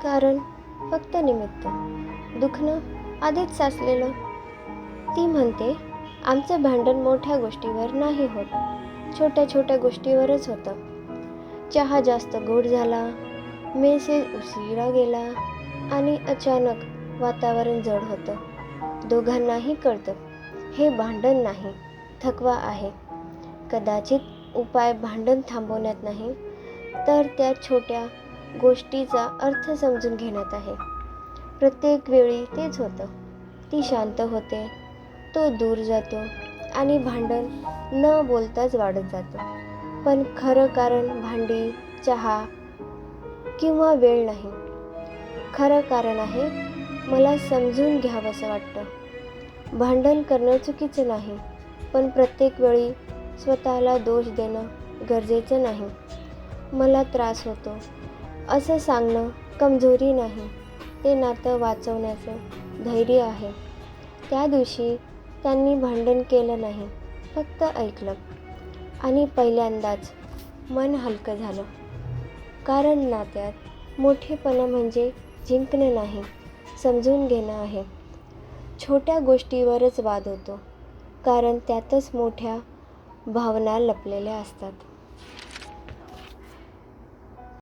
कारण फक्त निमित्त, दुखणं आधीच साचलेलं. ती म्हणते, आमचं भांडण मोठ्या गोष्टीवर नाही होत, छोट्या छोट्या गोष्टीवरच होतं. चहा जास्त गोड झाला, मेसेज उशिरा गेला आणि अचानक वातावरण जड होतं. दोघांनाही कळतं हे भांडण नाही, थकवा आहे. कदाचित उपाय भांडण थांबवण्यात नाही, तर त्या छोट्या गोष्टीचा अर्थ समजून घेण्यात आहे. प्रत्येक वेळी तेच होतं. ती शांत होते, तो दूर जातो आणि भांडण न बोलताच वाढत जातं. पण खरं कारण भांडी, चहा किंवा वेळ नाही. खरं कारण आहे, मला समजून घ्यावंसं वाटतं. भांडण करणं चुकीचं नाही, पण प्रत्येक वेळी स्वतःला दोष देणं गरजेचं नाही. मला त्रास होतो असं सांगणं कमजोरी नाही, ते नातं वाचवण्याचं धैर्य आहे. त्या दिवशी त्यांनी भांडण केलं नाही, फक्त ऐकलं आणि पहिल्यांदाच मन हलकं झालं. कारण नात्यात मोठेपणा म्हणजे जिंकणं नाही, समजून घेणं आहे. छोट्या गोष्टीवरच वाद होतो, कारण त्यातच मोठ्या भावना लपलेल्या असतात.